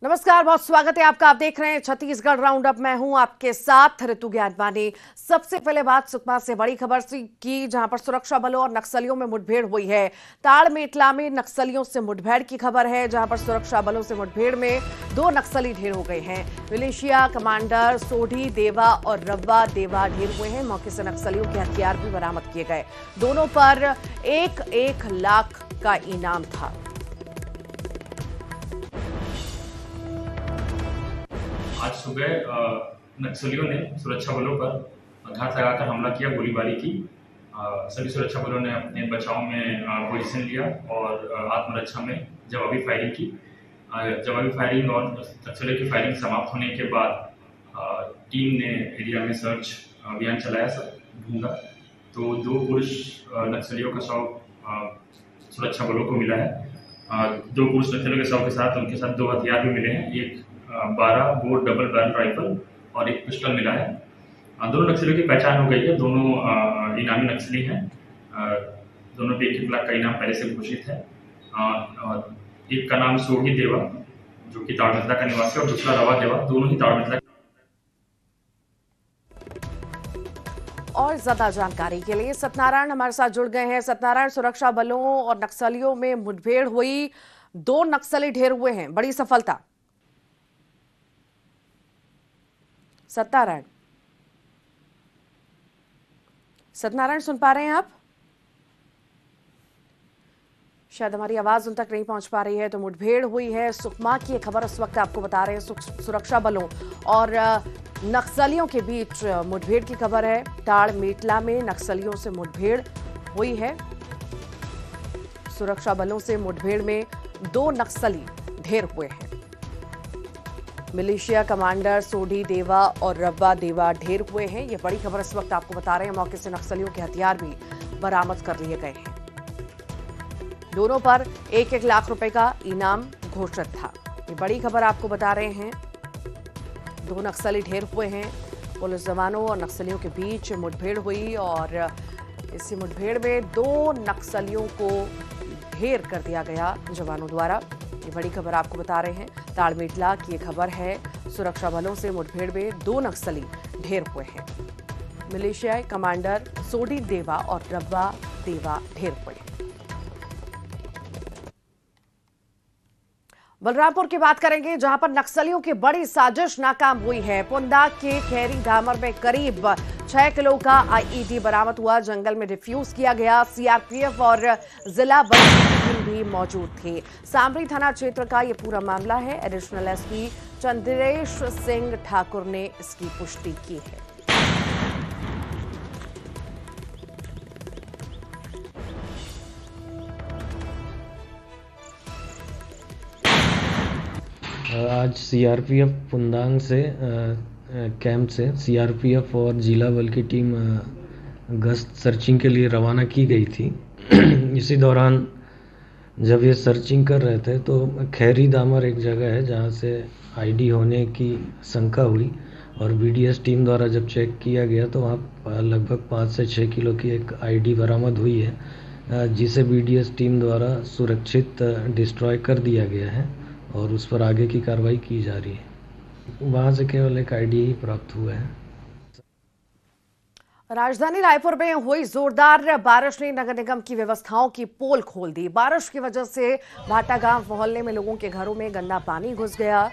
नमस्कार, बहुत स्वागत है आपका। आप देख रहे हैं छत्तीसगढ़ राउंड अप। मैं हूं आपके साथ ऋतु ज्ञानवानी। सबसे पहले बात सुकमा से बड़ी खबर की, जहां पर सुरक्षा बलों और नक्सलियों में मुठभेड़ हुई है। ताड़मेटला में नक्सलियों से मुठभेड़ की खबर है, जहां पर सुरक्षा बलों से मुठभेड़ में 2 नक्सली ढेर हो गए हैं। मिलिशिया कमांडर सोढ़ी देवा और रव्वा देवा ढेर हुए हैं। मौके से नक्सलियों के हथियार भी बरामद किए गए। दोनों पर 1-1 लाख का इनाम था। आज सुबह नक्सलियों ने सुरक्षा बलों पर घात लगाकर हमला किया, गोलीबारी की। सभी सुरक्षा बलों ने अपने बचाव में पोजीशन लिया और आत्मरक्षा में जवाबी फायरिंग की। जवाबी फायरिंग और नक्सलियों की फायरिंग समाप्त होने के बाद टीम ने एरिया में सर्च अभियान चलाया, ढूंढा तो 2 पुरुष नक्सलियों का शव सुरक्षा बलों को मिला है। 2 पुरुष नक्सलियों के शव के साथ उनके साथ 2 हथियार भी मिले हैं। एक 12 बोर डबल बैरल राइफल और एक पिस्टल मिला है। दोनों नक्सलियों की पहचान हो गई है। दोनों इनामी नक्सली हैं। दोनों पे 1-1 लाख का इनाम पहले से घोषित है। एक का नाम सोढ़ी देवा, जो कि ताड़मेटला का निवासी, और दूसरा रवा देवा, दोनों ही ताड़मेटला। और ज्यादा जानकारी के लिए सत्यनारायण हमारे साथ जुड़ गए हैं। सत्यनारायण, सुरक्षा बलों और नक्सलियों में मुठभेड़ हुई, 2 नक्सली ढेर हुए हैं, बड़ी सफलता। सत्यनारायण, सत्यनारायण सुन पा रहे हैं आप? शायद हमारी आवाज उन तक नहीं पहुंच पा रही है। तो मुठभेड़ हुई है सुकमा की, खबर इस वक्त आपको बता रहे हैं। सुरक्षा बलों और नक्सलियों के बीच मुठभेड़ की खबर है। ताड़मेटला में नक्सलियों से मुठभेड़ हुई है। सुरक्षा बलों से मुठभेड़ में 2 नक्सली ढेर हुए हैं। मिलिशिया कमांडर सोढ़ी देवा और रव्वा देवा ढेर हुए हैं। ये बड़ी खबर इस वक्त आपको बता रहे हैं। मौके से नक्सलियों के हथियार भी बरामद कर लिए गए हैं। दोनों पर 1-1 लाख रुपए का इनाम घोषित था। ये बड़ी खबर आपको बता रहे हैं। 2 नक्सली ढेर हुए हैं। पुलिस जवानों और नक्सलियों के बीच मुठभेड़ हुई और इसी मुठभेड़ में 2 नक्सलियों को ढेर कर दिया गया जवानों द्वारा। ये बड़ी खबर आपको बता रहे हैं। ताड़मेटला की ये खबर है। सुरक्षा बलों से मुठभेड़ में 2 नक्सली ढेर हुए हैं। मिलिशिया कमांडर सोढ़ी देवा और रव्वा देवा ढेर हुए हैं। बलरामपुर की बात करेंगे, जहां पर नक्सलियों की बड़ी साजिश नाकाम हुई है। पुंदा के खैरी धामर में करीब 6 किलो का आईईडी बरामद हुआ। जंगल में डिफ्यूज किया गया। सीआरपीएफ और जिला बल की टीम भी मौजूद थी। सामरी थाना क्षेत्र का यह पूरा मामला है। एडिशनल एसपी चंद्रेश सिंह ठाकुर ने इसकी पुष्टि की है। आज सीआरपीएफ पुंदांग से कैंप से सीआरपीएफ और जिला बल की टीम गश्त सर्चिंग के लिए रवाना की गई थी। इसी दौरान जब ये सर्चिंग कर रहे थे तो खैरी दामर एक जगह है जहाँ से आईडी होने की शंका हुई और बीडीएस टीम द्वारा जब चेक किया गया तो वहाँ लगभग 5 से 6 किलो की एक आईडी बरामद हुई है, जिसे बीडीएस टीम द्वारा सुरक्षित डिस्ट्रॉय कर दिया गया है और उस पर आगे की कार्रवाई की जा रही है। वहां से केवल एक आईडी ही प्राप्त हुआ है। राजधानी रायपुर में हुई जोरदार बारिश ने नगर निगम की व्यवस्थाओं की पोल खोल दी। बारिश की वजह से भाटा गांव मोहल्ले में लोगों के घरों में गंदा पानी घुस गया,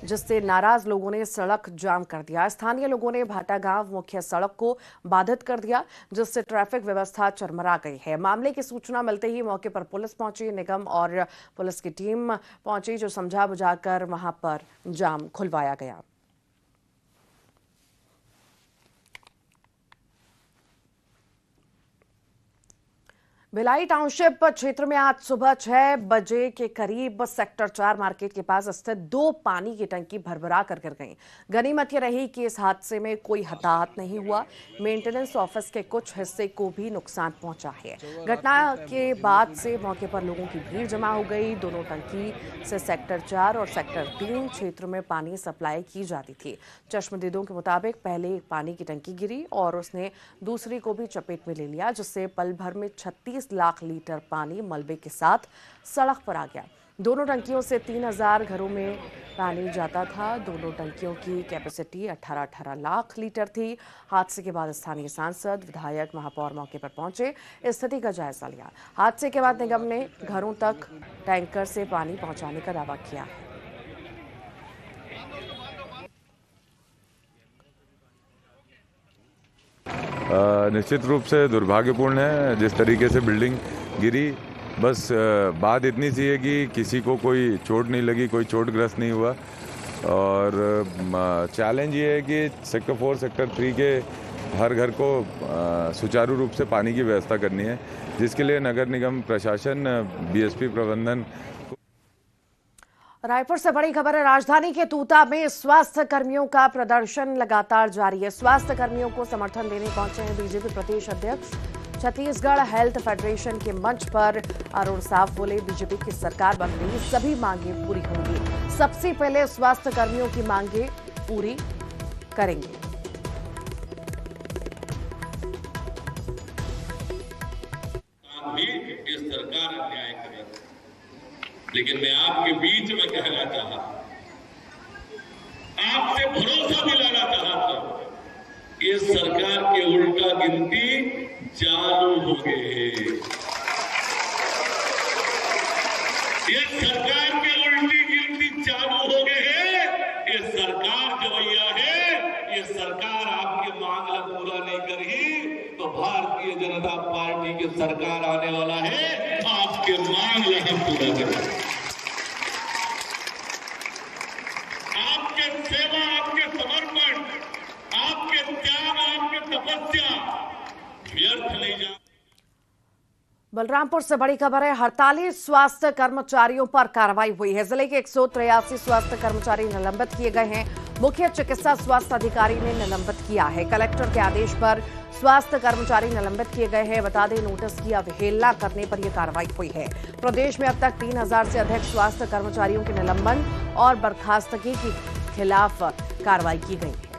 जिससे नाराज लोगों ने सड़क जाम कर दिया। स्थानीय लोगों ने भाटा गांव मुख्य सड़क को बाधित कर दिया, जिससे ट्रैफिक व्यवस्था चरमरा गई है। मामले की सूचना मिलते ही मौके पर पुलिस पहुंची। निगम और पुलिस की टीम पहुंची, जो समझा बुझाकर वहां पर जाम खुलवाया गया। भिलाई टाउनशिप क्षेत्र में आज सुबह 6 बजे के करीब सेक्टर 4 मार्केट के पास स्थित 2 पानी की टंकी भरभरा कर गिर गईं। गनीमत ये रही कि इस हादसे में कोई हताहत नहीं हुआ। मेंटेनेंस ऑफिस के कुछ हिस्से को भी नुकसान पहुंचा है। घटना के बाद से मौके पर लोगों की भीड़ जमा हो गई। दोनों टंकी से सेक्टर 4 और सेक्टर 3 क्षेत्र में पानी सप्लाई की जाती थी। चश्मदीदों के मुताबिक पहले एक पानी की टंकी गिरी और उसने दूसरी को भी चपेट में ले लिया, जिससे पल भर में 36 लाख लीटर पानी मलबे के साथ सड़क पर आ गया। दोनों टंकियों से 3000 घरों में पानी जाता था। दोनों टंकियों की कैपेसिटी 18-18 लाख लीटर थी। हादसे के बाद स्थानीय सांसद, विधायक, महापौर मौके पर पहुंचे, स्थिति का जायजा लिया। हादसे के बाद निगम ने घरों तक टैंकर से पानी पहुंचाने का दावा किया है। निश्चित रूप से दुर्भाग्यपूर्ण है जिस तरीके से बिल्डिंग गिरी। बस बात इतनी सी है कि किसी को कोई चोट नहीं लगी, कोई चोटग्रस्त नहीं हुआ। और चैलेंज ये है कि सेक्टर 4, सेक्टर 3 के हर घर को सुचारू रूप से पानी की व्यवस्था करनी है, जिसके लिए नगर निगम प्रशासन, बीएसपी प्रबंधन। रायपुर से बड़ी खबर है। राजधानी के तूता में स्वास्थ्य कर्मियों का प्रदर्शन लगातार जारी है। स्वास्थ्य कर्मियों को समर्थन देने पहुंचे हैं बीजेपी प्रदेश अध्यक्ष। छत्तीसगढ़ हेल्थ फेडरेशन के मंच पर अरुण साफ बोले, बीजेपी की सरकार बन गई, सभी मांगे पूरी होंगी। सबसे पहले स्वास्थ्य कर्मियों की मांगे पूरी करेंगे। ये सरकार अन्याय करे, लेकिन मैं आपके बीच में कहना चाहा, आपसे भरोसा दिलाना चाहता, ये सरकार के उल्टा गिनती चालू हो गए। ये सरकार के उल्टी गिनती चालू हो गए है। ये सरकार जवैया है। ये सरकार आपके मांग ला पूरा नहीं करी तो भारतीय जनता पार्टी की सरकार आने वाला है, आपके मांग ला हम पूरा करें। आपके सेवा, आपके समर्पण, आपके त्याग, आपके तपस्या व्यर्थ नहीं जा। बलरामपुर से बड़ी खबर है। हड़ताली स्वास्थ्य कर्मचारियों पर कार्रवाई हुई है। जिले के 183 स्वास्थ्य कर्मचारी निलंबित किए गए हैं। मुख्य चिकित्सा स्वास्थ्य अधिकारी ने निलंबित किया है। कलेक्टर के आदेश पर स्वास्थ्य कर्मचारी निलंबित किए गए हैं। बता दें, नोटिस की अवहेलना करने पर यह कार्रवाई हुई है। प्रदेश में अब तक 3000 से अधिक स्वास्थ्य कर्मचारियों के निलंबन और बर्खास्तगी के खिलाफ कार्रवाई की गई है।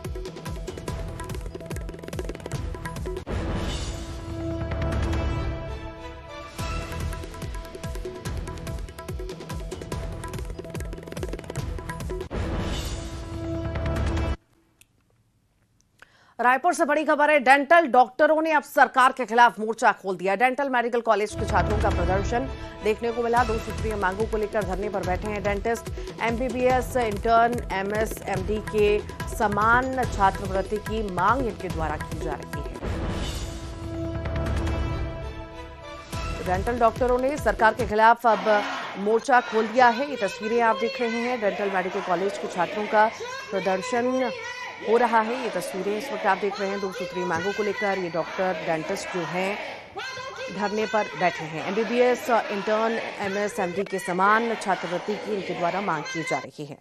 रायपुर से बड़ी खबर है। डेंटल डॉक्टरों ने अब सरकार के खिलाफ मोर्चा खोल दिया। डेंटल मेडिकल कॉलेज के छात्रों का प्रदर्शन देखने को मिला। 2 सूत्रीय मांगों को लेकर धरने पर बैठे हैं dentist. MBBS, intern, MS, MD के समान छात्रवृत्ति की मांग इनके द्वारा की जा रही है। डेंटल डॉक्टरों ने सरकार के खिलाफ अब मोर्चा खोल दिया है। ये तस्वीरें आप देख रहे हैं। डेंटल मेडिकल कॉलेज के छात्रों का प्रदर्शन हो रहा है। ये तस्वीरें इस वक्त आप देख रहे हैं। 2 सूत्रीय मांगों को लेकर ये डॉक्टर, डेंटिस्ट जो हैं धरने पर बैठे हैं। एमबीबीएस, इंटर्न, एमएस, एमडी के समान छात्रवृत्ति की इनके द्वारा मांग की जा रही है।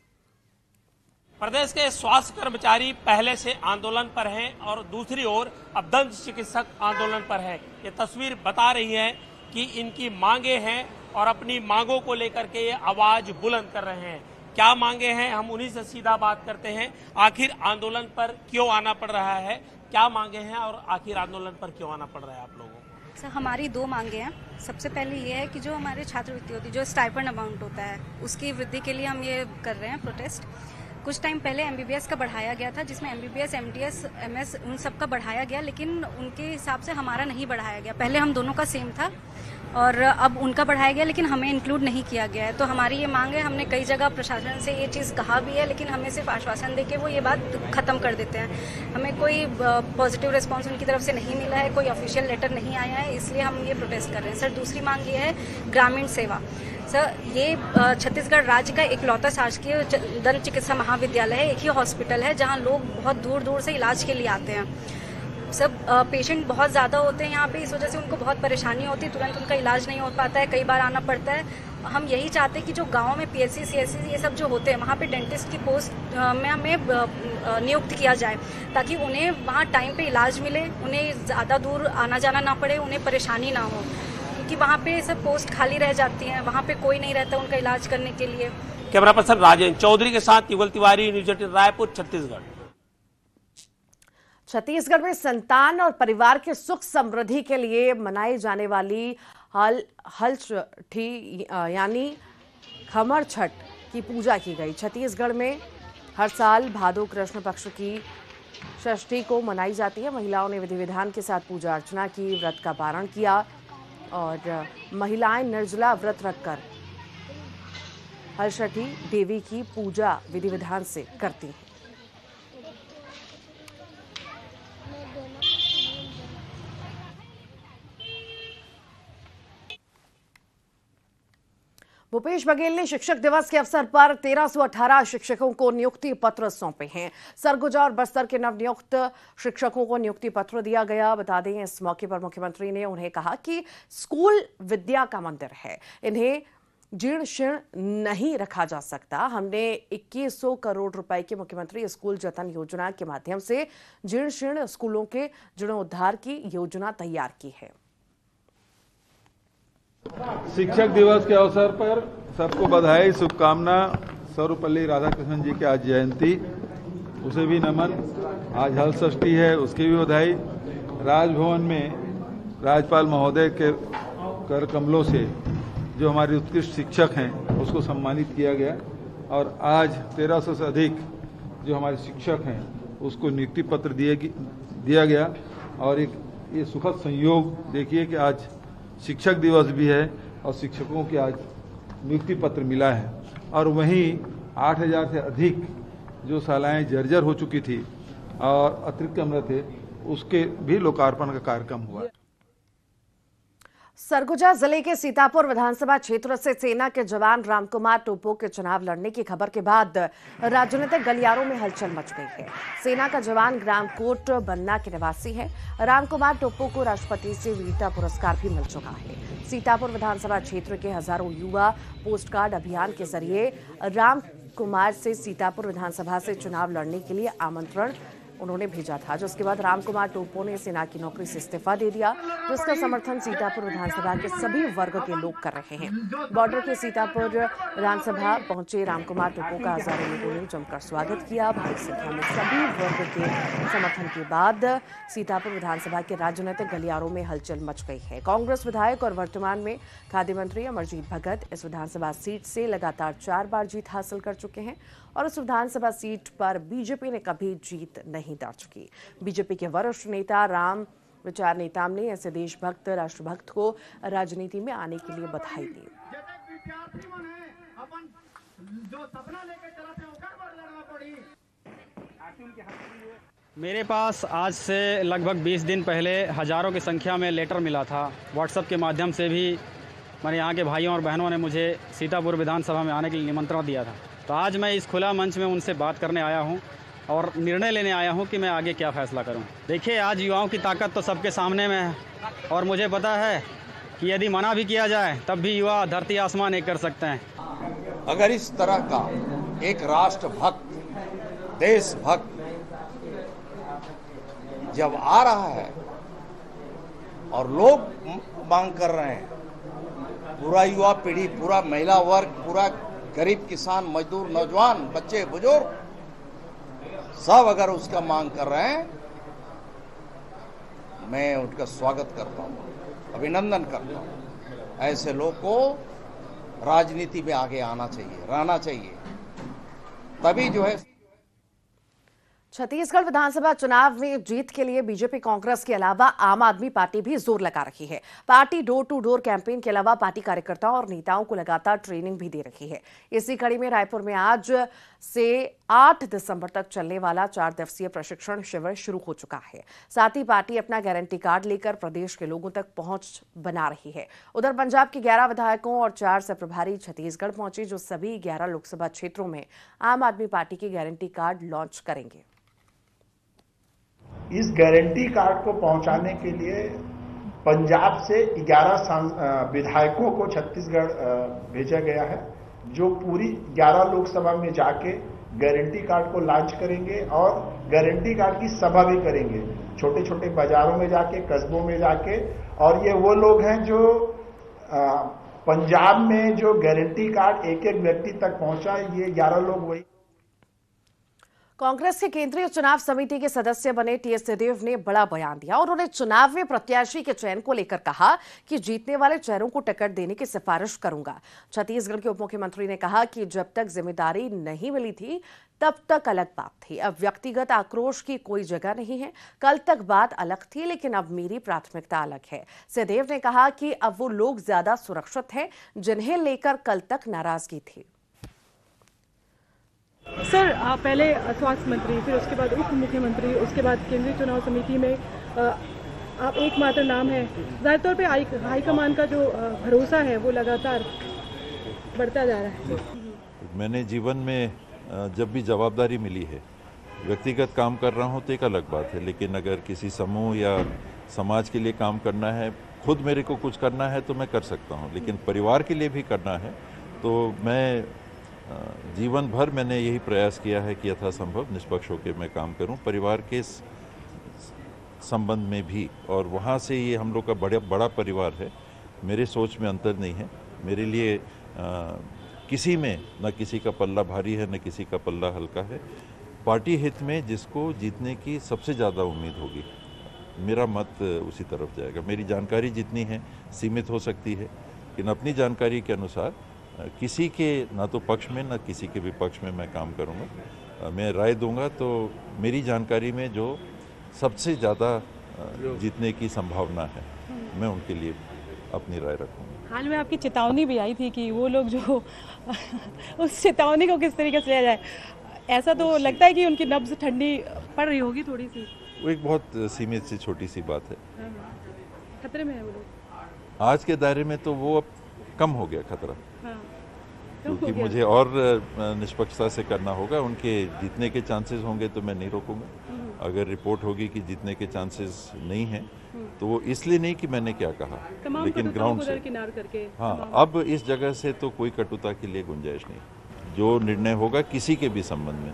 प्रदेश के स्वास्थ्य कर्मचारी पहले से आंदोलन पर हैं और दूसरी ओर अब दंत चिकित्सक आंदोलन पर है। ये तस्वीर बता रही है कि इनकी मांगे हैं और अपनी मांगों को लेकर के ये आवाज बुलंद कर रहे हैं। क्या मांगे हैं, हम उन्हीं से सीधा बात करते हैं। आखिर आंदोलन पर क्यों आना पड़ रहा है, क्या मांगे हैं और आखिर आंदोलन पर क्यों आना पड़ रहा है आप लोगों को? सर, हमारी 2 मांगे हैं। सबसे पहले ये है कि जो हमारे छात्रवृत्ति होती है, जो स्टाइपेंड अमाउंट होता है, उसकी वृद्धि के लिए हम ये कर रहे हैं प्रोटेस्ट। कुछ टाइम पहले एमबीबीएस का बढ़ाया गया था, जिसमें एमबीबीएस, एमडीएस, एमएस उन सब का बढ़ाया गया, लेकिन उनके हिसाब से हमारा नहीं बढ़ाया गया। पहले हम दोनों का सेम था और अब उनका बढ़ाया गया, लेकिन हमें इंक्लूड नहीं किया गया है। तो हमारी ये मांग है, हमने कई जगह प्रशासन से ये चीज़ कहा भी है, लेकिन हमें सिर्फ आश्वासन देके वो ये बात खत्म कर देते हैं। हमें कोई पॉजिटिव रिस्पांस उनकी तरफ से नहीं मिला है, कोई ऑफिशियल लेटर नहीं आया है, इसलिए हम ये प्रोटेस्ट कर रहे हैं। सर, दूसरी मांग ये है ग्रामीण सेवा। सर, ये छत्तीसगढ़ राज्य का इकलौता शासकीय दंत चिकित्सा महाविद्यालय है। एक ही हॉस्पिटल है जहाँ लोग बहुत दूर दूर से इलाज के लिए आते हैं। सब पेशेंट बहुत ज़्यादा होते हैं यहाँ पे, इस वजह से उनको बहुत परेशानी होती है, तुरंत उनका इलाज नहीं हो पाता है, कई बार आना पड़ता है। हम यही चाहते हैं कि जो गाँव में पीएचसी, सीएचसी ये सब जो होते हैं, वहाँ पे डेंटिस्ट की पोस्ट में हमें नियुक्त किया जाए, ताकि उन्हें वहाँ टाइम पे इलाज मिले, उन्हें ज़्यादा दूर आना जाना ना पड़े, उन्हें परेशानी ना हो, क्योंकि वहाँ पे सब पोस्ट खाली रह जाती हैं, वहाँ पे कोई नहीं रहता उनका इलाज करने के लिए। कैमरा पर्सन राजेंद्र चौधरी के साथ युगल तिवारी, न्यूज 18 रायपुर, छत्तीसगढ़। छत्तीसगढ़ में संतान और परिवार के सुख समृद्धि के लिए मनाई जाने वाली हल छठी यानी खमर छठ की पूजा की गई। छत्तीसगढ़ में हर साल भादो कृष्ण पक्ष की षष्ठी को मनाई जाती है। महिलाओं ने विधि विधान के साथ पूजा अर्चना की, व्रत का पारण किया और महिलाएं निर्जला व्रत रखकर हरषठी देवी की पूजा विधि विधान से करती हैं। भूपेश बघेल ने शिक्षक दिवस के अवसर पर 1318 शिक्षकों को नियुक्ति पत्र सौंपे हैं। सरगुजा और बस्तर के नवनियुक्त शिक्षकों को नियुक्ति पत्र दिया गया। बता दें, इस मौके पर मुख्यमंत्री ने उन्हें कहा कि स्कूल विद्या का मंदिर है, इन्हें जीर्ण शीर्ण नहीं रखा जा सकता। हमने 2100 करोड़ रुपए की मुख्यमंत्री स्कूल जतन योजना के माध्यम से जीर्ण शीर्ण स्कूलों के जीर्णोद्धार की योजना तैयार की है। शिक्षक दिवस के अवसर पर सबको बधाई, शुभकामना। सर्वपल्ली राधाकृष्णन जी की आज जयंती, उसे भी नमन। आज हल षष्ठी है, उसकी भी बधाई। राजभवन में राज्यपाल महोदय के कर कमलों से जो हमारे उत्कृष्ट शिक्षक हैं उसको सम्मानित किया गया और आज 1300 से अधिक जो हमारे शिक्षक हैं उसको नियुक्ति पत्र दिया गया। और एक ये सुखद संयोग देखिए कि आज शिक्षक दिवस भी है और शिक्षकों के आज नियुक्ति पत्र मिला है। और वहीं 8000 से अधिक जो शालाएं जर्जर हो चुकी थी और अतिरिक्त कमरे थे, उसके भी लोकार्पण का कार्यक्रम हुआ। सरगुजा जिले के सीतापुर विधानसभा क्षेत्र से सेना के जवान रामकुमार टोप्पो के चुनाव लड़ने की खबर के बाद राजनीतिक गलियारों में हलचल मच गई है। सेना का जवान ग्रामकोट बन्ना के निवासी है। रामकुमार टोप्पो को राष्ट्रपति से वीरता पुरस्कार भी मिल चुका है। सीतापुर विधानसभा क्षेत्र के हजारों युवा पोस्ट कार्ड अभियान के जरिए रामकुमार से सीतापुर विधानसभा से चुनाव लड़ने के लिए आमंत्रण उन्होंने भेजा था, जिसके बाद रामकुमार टोप्पो ने सेना की नौकरी से इस्तीफा दे दिया, जिसका समर्थन सीतापुर विधानसभा के सभी वर्ग के लोग कर रहे हैं। बॉर्डर के सीतापुर विधानसभा पहुंचे रामकुमार टोप्पो का हजारों लोगों ने जमकर स्वागत किया। भारी संख्या में सभी वर्ग के समर्थन के बाद सीतापुर विधानसभा के राजनीतिक गलियारों में हलचल मच गई है। कांग्रेस विधायक और वर्तमान में खाद्य मंत्री अमरजीत भगत इस विधानसभा सीट से लगातार 4 बार जीत हासिल कर चुके हैं और इस विधानसभा सीट पर बीजेपी ने कभी जीत नहीं दर्ज की। बीजेपी के वरिष्ठ नेता राम विचार नेताम ने ऐसे देशभक्त राष्ट्रभक्त को राजनीति में आने के लिए बधाई दी। मेरे पास आज से लगभग 20 दिन पहले हजारों की संख्या में लेटर मिला था। व्हाट्सएप के माध्यम से भी मेरे यहाँ के भाइयों और बहनों ने मुझे सीतापुर विधानसभा में आने के लिए निमंत्रण दिया था। तो आज मैं इस खुला मंच में उनसे बात करने आया हूं और निर्णय लेने आया हूं कि मैं आगे क्या फैसला करूं। देखिए, आज युवाओं की ताकत तो सबके सामने में है और मुझे पता है कि यदि मना भी किया जाए तब भी युवा धरती आसमान एक कर सकते हैं। अगर इस तरह का एक राष्ट्रभक्त, देशभक्त जब आ रहा है और लोग मांग कर रहे हैं, पूरा युवा पीढ़ी, पूरा महिला वर्ग, पूरा गरीब किसान, मजदूर, नौजवान, बच्चे, बुजुर्ग सब अगर उसका मांग कर रहे हैं, मैं उनका स्वागत करता हूं, अभिनंदन करता हूं। ऐसे लोग को राजनीति में आगे आना चाहिए, रहना चाहिए, तभी जो है। छत्तीसगढ़ विधानसभा चुनाव में जीत के लिए बीजेपी, कांग्रेस के अलावा आम आदमी पार्टी भी जोर लगा रही है। Party door to door campaign के अलावा पार्टी कार्यकर्ताओं और नेताओं को लगातार ट्रेनिंग भी दे रही है। इसी कड़ी में रायपुर में आज से 8 दिसंबर तक चलने वाला 4 दिवसीय प्रशिक्षण शिविर शुरू हो चुका है। साथ ही पार्टी अपना गारंटी कार्ड लेकर प्रदेश के लोगों तक पहुंच बना रही है। उधर पंजाब के 11 विधायकों और 4 सह प्रभारी छत्तीसगढ़ पहुंचे, जो सभी 11 लोकसभा क्षेत्रों में आम आदमी पार्टी के गारंटी कार्ड लॉन्च करेंगे। इस गारंटी कार्ड को पहुंचाने के लिए पंजाब से 11 विधायकों को छत्तीसगढ़ भेजा गया है, जो पूरी 11 लोकसभा में जाके गारंटी कार्ड को लॉन्च करेंगे और गारंटी कार्ड की सभा भी करेंगे, छोटे छोटे बाजारों में जाके, कस्बों में जाके। और ये वो लोग हैं जो पंजाब में जो गारंटी कार्ड एक एक व्यक्ति तक पहुंचा, ये 11 लोग वही। कांग्रेस के केंद्रीय चुनाव समिति के सदस्य बने टीएस सिंहदेव ने बड़ा बयान दिया और उन्होंने चुनाव में प्रत्याशी के चयन को लेकर कहा कि जीतने वाले चेहरों को टिकट देने की सिफारिश करूंगा। छत्तीसगढ़ के उप मुख्यमंत्री ने कहा कि जब तक जिम्मेदारी नहीं मिली थी तब तक अलग बात थी, अब व्यक्तिगत आक्रोश की कोई जगह नहीं है। कल तक बात अलग थी, लेकिन अब मेरी प्राथमिकता अलग है। सिंहदेव ने कहा कि अब वो लोग ज्यादा सुरक्षित हैं जिन्हें लेकर कल तक नाराजगी थी। सर, पहले स्वास्थ्य मंत्री, फिर उसके बाद उप मुख्यमंत्री, उसके बाद केंद्रीय चुनाव समिति में आप एकमात्र नाम है। ज़ाहिर तौर पे हाईकमान का जो भरोसा है वो लगातार बढ़ता जा रहा है। मैंने जीवन में जब भी जवाबदारी मिली है, व्यक्तिगत काम कर रहा हूँ तो एक अलग बात है, लेकिन अगर किसी समूह या समाज के लिए काम करना है, खुद मेरे को कुछ करना है तो मैं कर सकता हूँ, लेकिन परिवार के लिए भी करना है तो मैं जीवन भर मैंने यही प्रयास किया है कि यथासंभव निष्पक्ष होकर मैं काम करूं, परिवार के संबंध में भी। और वहां से ये हम लोग का बड़ा परिवार है, मेरे सोच में अंतर नहीं है। मेरे लिए किसी में न किसी का पल्ला भारी है न किसी का पल्ला हल्का है। पार्टी हित में जिसको जीतने की सबसे ज़्यादा उम्मीद होगी, मेरा मत उसी तरफ जाएगा। मेरी जानकारी जितनी है सीमित हो सकती है, लेकिन अपनी जानकारी के अनुसार किसी के ना तो पक्ष में ना किसी के विपक्ष में मैं काम करूंगा। मैं राय दूंगा तो मेरी जानकारी में जो सबसे ज़्यादा जीतने की संभावना है, मैं उनके लिए अपनी राय रखूंगा। हाल में आपकी चेतावनी भी आई थी कि वो लोग जो उस चेतावनी को किस तरीके से लिया जाए, ऐसा तो लगता है कि उनकी नब्ज ठंडी पड़ रही होगी थोड़ी सी। वो एक बहुत सीमित सी छोटी सी बात है। खतरे में है वो लोग आज के दायरे में, तो वो अब कम हो गया खतरा, क्योंकि मुझे और निष्पक्षता से करना होगा। उनके जीतने के चांसेस होंगे तो मैं नहीं रोकूंगा। अगर रिपोर्ट होगी कि जीतने के चांसेस नहीं हैं तो वो इसलिए नहीं कि मैंने क्या कहा, लेकिन ग्राउंड से हाँ, अब इस जगह से तो कोई कटुता के लिए गुंजाइश नहीं। जो निर्णय होगा किसी के भी संबंध में,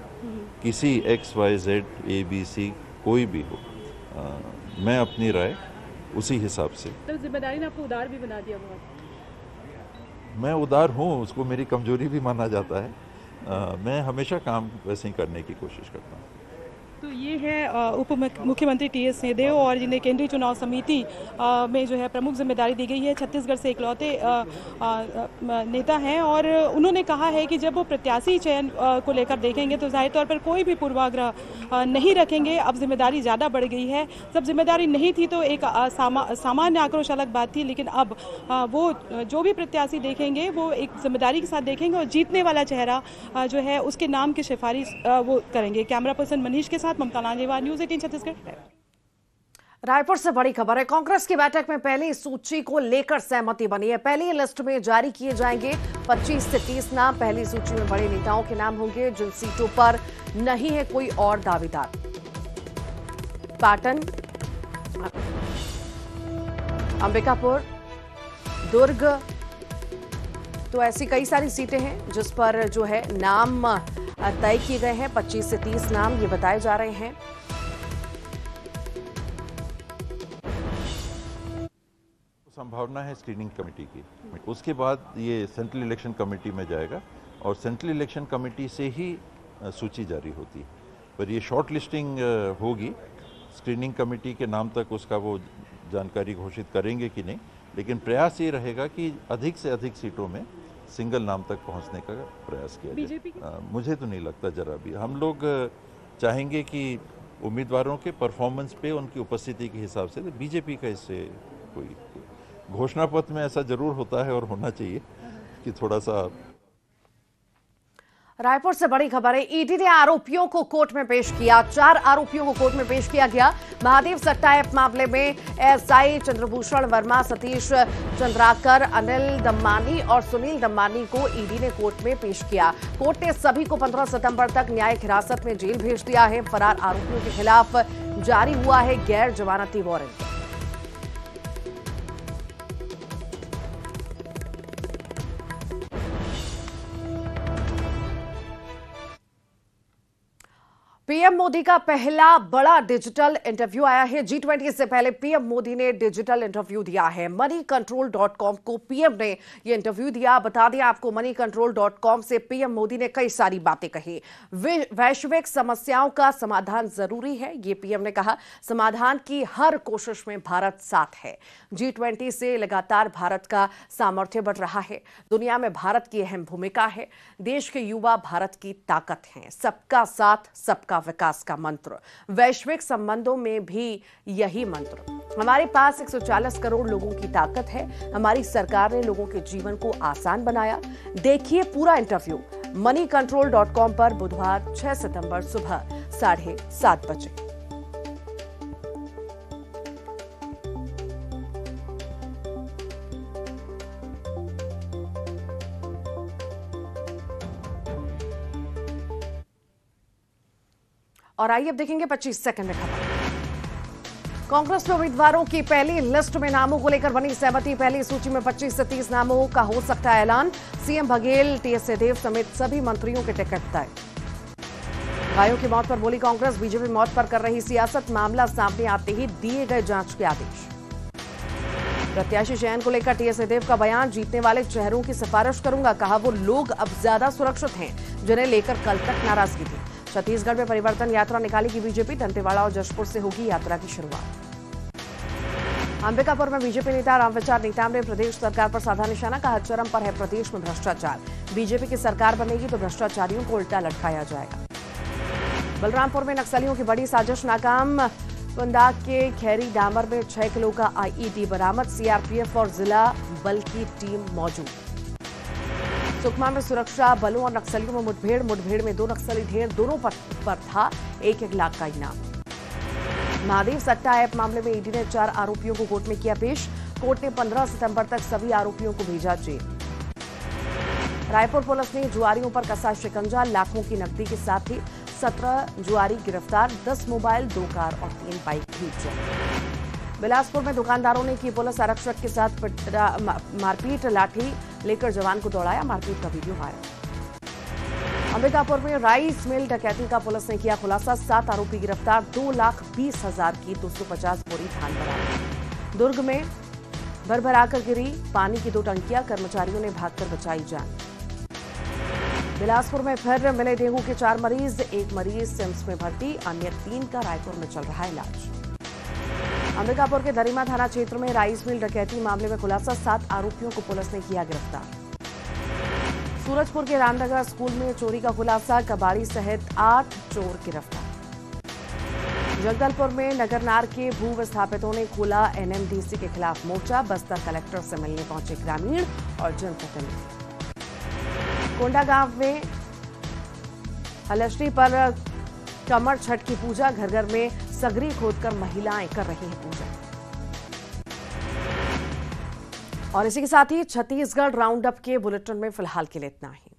किसी XYZ ABC कोई भी हो, मैं अपनी राय उसी हिसाब से। तो जिम्मेदारी ने आपको उदार भी बना दिया बहुत। मैं उदार हूँ, उसको मेरी कमजोरी भी माना जाता है। मैं हमेशा काम वैसे ही करने की कोशिश करता हूँ। तो ये है उप मुख्यमंत्री टीएस सिंहदेव, और जिन्हें केंद्रीय चुनाव समिति में जो है प्रमुख जिम्मेदारी दी गई है। छत्तीसगढ़ से इकलौते नेता हैं और उन्होंने कहा है कि जब वो प्रत्याशी चयन को लेकर देखेंगे तो जाहिर तौर पर कोई भी पूर्वाग्रह नहीं रखेंगे। अब जिम्मेदारी ज़्यादा बढ़ गई है। जब जिम्मेदारी नहीं थी तो एक सामान्य आक्रोश अलग बात थी, लेकिन अब वो जो भी प्रत्याशी देखेंगे वो एक जिम्मेदारी के साथ देखेंगे और जीतने वाला चेहरा जो है उसके नाम की सिफारिश वो करेंगे। कैमरा पर्सन मनीष के साथ ममता लांजेवार, न्यूज़ 18 छत्तीसगढ़। रायपुर से बड़ी खबर है। कांग्रेस की बैठक में पहली सूची को लेकर सहमति बनी है। पहली लिस्ट में जारी किए जाएंगे 25 से 30 नाम। पहली सूची में बड़े नेताओं के नाम होंगे जिन सीटों पर नहीं है कोई और दावेदार। पाटन, अंबिकापुर, दुर्ग, तो ऐसी कई सारी सीटें हैं जिस पर जो है नाम तय किए गए हैं। 25 से 30 नाम ये बताए जा रहे हैं। संभावना है स्क्रीनिंग कमेटी की, उसके बाद ये सेंट्रल इलेक्शन कमेटी में जाएगा और सेंट्रल इलेक्शन कमेटी से ही सूची जारी होती है। पर ये शॉर्ट लिस्टिंग होगी, स्क्रीनिंग कमेटी के नाम तक उसका वो जानकारी घोषित करेंगे कि नहीं, लेकिन प्रयास ये रहेगा कि अधिक से अधिक सीटों में सिंगल नाम तक पहुंचने का प्रयास किया जाए। मुझे तो नहीं लगता जरा भी। हम लोग चाहेंगे कि उम्मीदवारों के परफॉर्मेंस पे, उनकी उपस्थिति के हिसाब से, तो बीजेपी का इससे कोई घोषणा पत्र में ऐसा जरूर होता है और होना चाहिए कि थोड़ा सा। रायपुर से बड़ी खबर है। ईडी ने आरोपियों को कोर्ट में पेश किया। 4 आरोपियों को कोर्ट में पेश किया गया। महादेव सट्टा ऐप मामले में एसआई चंद्रभूषण वर्मा, सतीश चंद्राकर, अनिल दम्मानी और सुनील दम्मानी को ईडी ने कोर्ट में पेश किया। कोर्ट ने सभी को 15 सितंबर तक न्यायिक हिरासत में जेल भेज दिया है। फरार आरोपियों के खिलाफ जारी हुआ है गैर जमानती वारंट। पीएम मोदी का पहला बड़ा डिजिटल इंटरव्यू आया है। G20 से पहले पीएम मोदी ने डिजिटल इंटरव्यू दिया है। moneycontrol.com को पीएम ने यह इंटरव्यू दिया। बता दें आपको, moneycontrol.com से पीएम मोदी ने कई सारी बातें कही। वैश्विक समस्याओं का समाधान जरूरी है, ये पीएम ने कहा। समाधान की हर कोशिश में भारत साथ है। G20 से लगातार भारत का सामर्थ्य बढ़ रहा है। दुनिया में भारत की अहम भूमिका है। देश के युवा भारत की ताकत हैं। सबका साथ, सबका विकास का मंत्र। वैश्विक संबंधों में भी यही मंत्र। हमारे पास 140 करोड़ लोगों की ताकत है। हमारी सरकार ने लोगों के जीवन को आसान बनाया। देखिए पूरा इंटरव्यू moneycontrol.com पर बुधवार 6 सितंबर सुबह 7:30 बजे। और आइए अब देखेंगे 25 सेकंड में खबर। कांग्रेस में उम्मीदवारों की पहली लिस्ट में नामों को लेकर बनी सहमति। पहली सूची में 25 से 30 नामों का हो सकता है ऐलान। सीएम बघेल, टीएस सिंहदेव समेत सभी मंत्रियों के टिकट तय। गायों की मौत पर बोली कांग्रेस, बीजेपी मौत पर कर रही सियासत। मामला सामने आते ही दिए गए जांच के आदेश। प्रत्याशी चयन को लेकर टीएस सिंहदेव का बयान, जीतने वाले चेहरों की सिफारिश करूंगा। कहा वो लोग अब ज्यादा सुरक्षित हैं जिन्हें लेकर कल तक नाराजगी थी। छत्तीसगढ़ में परिवर्तन यात्रा निकालेगी बीजेपी। दंतेवाड़ा और जशपुर से होगी यात्रा की शुरुआत। अंबिकापुर में बीजेपी नेता रामविचार नेताम ने प्रदेश सरकार पर साधा निशाना। कहा चरम पर है प्रदेश में भ्रष्टाचार। बीजेपी की सरकार बनेगी तो भ्रष्टाचारियों को उल्टा लटकाया जाएगा। बलरामपुर में नक्सलियों की बड़ी साजिश नाकाम। कुंदा के खैरी डामर में 6 किलो का आईईडी बरामद। सीआरपीएफ और जिला बल की टीम मौजूद। सुकमा में सुरक्षा बलों और नक्सलियों में मुठभेड़ में 2 नक्सली ढेर। दोनों पर था 1-1 लाख का इनाम। महादेव सट्टा ऐप मामले में ईडी ने 4 आरोपियों को कोर्ट में किया पेश। कोर्ट ने 15 सितंबर तक सभी आरोपियों को भेजा जेल। रायपुर पुलिस ने जुआरियों पर कसा शिकंजा। लाखों की नकदी के साथ ही 17 जुआरी गिरफ्तार। 10 मोबाइल, 2 कार और 3 बाइक भी जब्त। बिलासपुर में दुकानदारों ने की पुलिस आरक्षक के साथ मारपीट। लाठी लेकर जवान को दौड़ाया। मारपीट का वीडियो वायरल। अंबिकापुर में राइस मिल डकैती का पुलिस ने किया खुलासा। 7 आरोपी गिरफ्तार। 2,20,000 की 250 बोरी धान बरामद। दुर्ग में भरभराकर गिरी पानी की 2 टंकियां। कर्मचारियों ने भागकर बचाई जान। बिलासपुर में फिर मिले डेंगू के 4 मरीज। 1 मरीज सिम्स में भर्ती, अन्य 3 का रायपुर में चल रहा इलाज। अंबिकापुर के दरिमा थाना क्षेत्र में राइस मिल डकैती मामले में खुलासा। 7 आरोपियों को पुलिस ने किया गिरफ्तार। सूरजपुर के रामनगर स्कूल में चोरी का खुलासा। कबाड़ी सहित 8 चोर गिरफ्तार। जगदलपुर में नगरनार के भू विस्थापितों ने खोला एनएमडीसी के खिलाफ मोर्चा। बस्तर कलेक्टर से मिलने पहुंचे ग्रामीण और जनप्रतिनिधि। कोंडागांव में हलष्टी पर कमर छठ की पूजा। घर घर में सगरी खोदकर महिलाएं कर रही हैं पूजा। और इसी के साथ ही छत्तीसगढ़ राउंड अप के बुलेटिन में फिलहाल के लिए इतना ही।